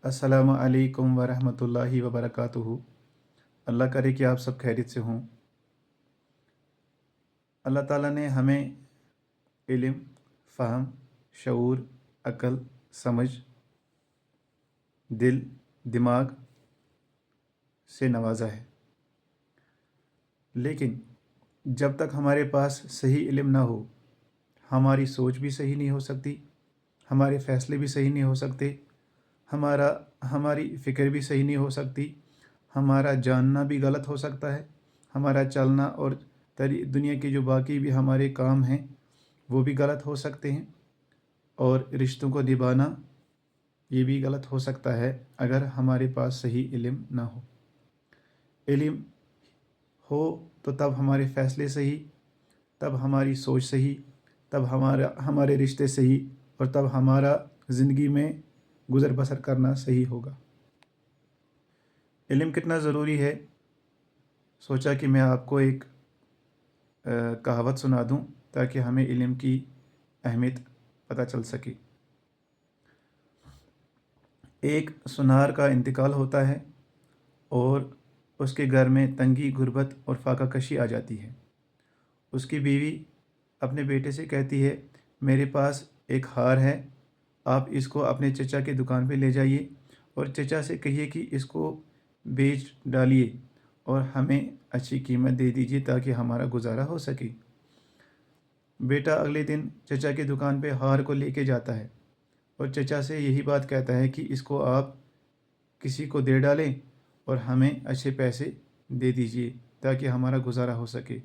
अस्सलामु अलैकुम वरहमतुल्लाहि वबरकातुहू। अल्लाह करे कि आप सब खैरियत से हों। अल्लाह ताला ने हमें इल्म, फ़हम, शऊर, अक़ल, समझ, दिल, दिमाग से नवाजा है। लेकिन जब तक हमारे पास सही इल्म ना हो, हमारी सोच भी सही नहीं हो सकती, हमारे फ़ैसले भी सही नहीं हो सकते, हमारी फ़िक्र भी सही नहीं हो सकती, हमारा जानना भी गलत हो सकता है, हमारा चलना और दुनिया के जो बाकी भी हमारे काम हैं वो भी गलत हो सकते हैं, और रिश्तों को निभाना ये भी गलत हो सकता है अगर हमारे पास सही इल्म ना हो। इल्म हो तो तब हमारे फ़ैसले सही, तब हमारी सोच सही, तब हमारे रिश्ते सही, और तब हमारा ज़िंदगी में गुज़र बसर करना सही होगा। इल्म कितना ज़रूरी है, सोचा कि मैं आपको एक कहावत सुना दूं ताकि हमें इल्म की अहमियत पता चल सके। एक सुनार का इंतकाल होता है और उसके घर में तंगी, गुर्बत और फाका कशी आ जाती है। उसकी बीवी अपने बेटे से कहती है, मेरे पास एक हार है, आप इसको अपने चचा की दुकान पे ले जाइए और चचा से कहिए कि इसको बेच डालिए और हमें अच्छी कीमत दे दीजिए ताकि हमारा गुजारा हो सके। बेटा अगले दिन चचा की दुकान पे हार को लेके जाता है और चचा से यही बात कहता है कि इसको आप किसी को दे डालें और हमें अच्छे पैसे दे दीजिए ताकि हमारा गुजारा हो सके।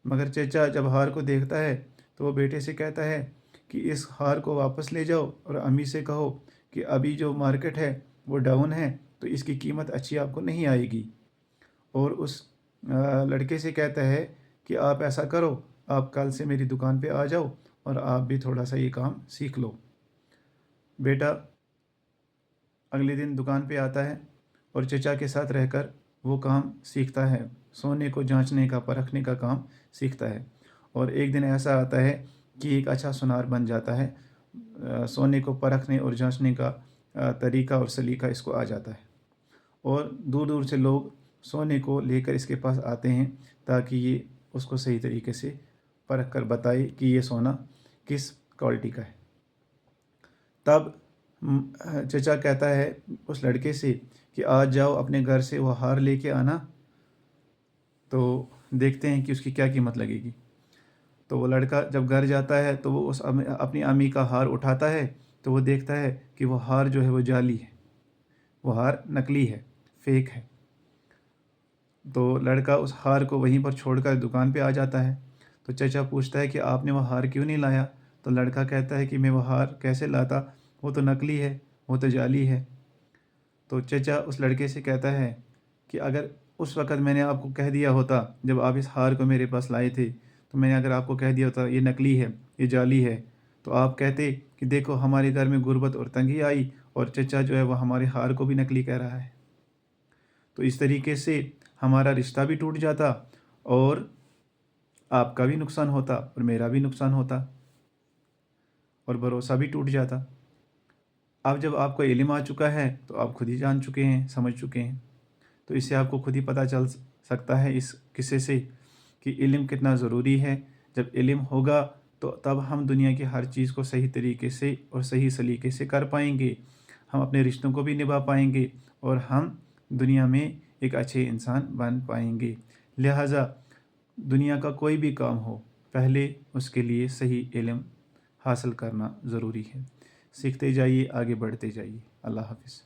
मगर चचा जब हार को देखता है तो वो बेटे से कहता है कि इस हार को वापस ले जाओ और अम्मी से कहो कि अभी जो मार्केट है वो डाउन है तो इसकी कीमत अच्छी आपको नहीं आएगी। और उस लड़के से कहता है कि आप ऐसा करो, आप कल से मेरी दुकान पे आ जाओ और आप भी थोड़ा सा ये काम सीख लो। बेटा अगले दिन दुकान पे आता है और चचा के साथ रहकर वो काम सीखता है, सोने को जांचने का, परखने का काम सीखता है। और एक दिन ऐसा आता है कि एक अच्छा सुनार बन जाता है, सोने को परखने और जांचने का तरीका और सलीका इसको आ जाता है, और दूर दूर से लोग सोने को लेकर इसके पास आते हैं ताकि ये उसको सही तरीके से परख कर बताए कि ये सोना किस क्वालिटी का है। तब चचा कहता है उस लड़के से कि आज जाओ अपने घर से वो हार लेके आना, तो देखते हैं कि उसकी क्या कीमत लगेगी। तो वो लड़का जब घर जाता है तो वो अपनी अम्मी का हार उठाता है तो वो देखता है कि वो हार जो है वो जाली है, वो हार नकली है, फेक है। तो लड़का उस हार को वहीं पर छोड़कर दुकान पे आ जाता है। तो चचा पूछता है कि आपने वो हार क्यों नहीं लाया? तो लड़का कहता है कि मैं वो हार कैसे लाता, वो तो नकली है, वो तो जाली है। तो चचा उस लड़के से कहता है कि अगर उस वक़्त मैंने आपको कह दिया होता, जब आप इस हार को मेरे पास लाए थे, तो मैंने अगर आपको कह दिया होता ये नकली है, ये जाली है, तो आप कहते कि देखो हमारे घर में गुर्बत और तंगी आई और चचा जो है वो हमारे हार को भी नकली कह रहा है। तो इस तरीके से हमारा रिश्ता भी टूट जाता और आपका भी नुकसान होता और मेरा भी नुकसान होता और भरोसा भी टूट जाता। अब जब आपको इल्म आ चुका है तो आप खुद ही जान चुके हैं, समझ चुके हैं, तो इससे आपको खुद ही पता चल सकता है इस किस्से से कि इल्म कितना ज़रूरी है। जब इल्म होगा तो तब हम दुनिया की हर चीज़ को सही तरीके से और सही सलीके से कर पाएंगे, हम अपने रिश्तों को भी निभा पाएंगे और हम दुनिया में एक अच्छे इंसान बन पाएंगे। लिहाजा दुनिया का कोई भी काम हो, पहले उसके लिए सही इल्म हासिल करना ज़रूरी है। सीखते जाइए, आगे बढ़ते जाइए। अल्लाह हाफ़िज़।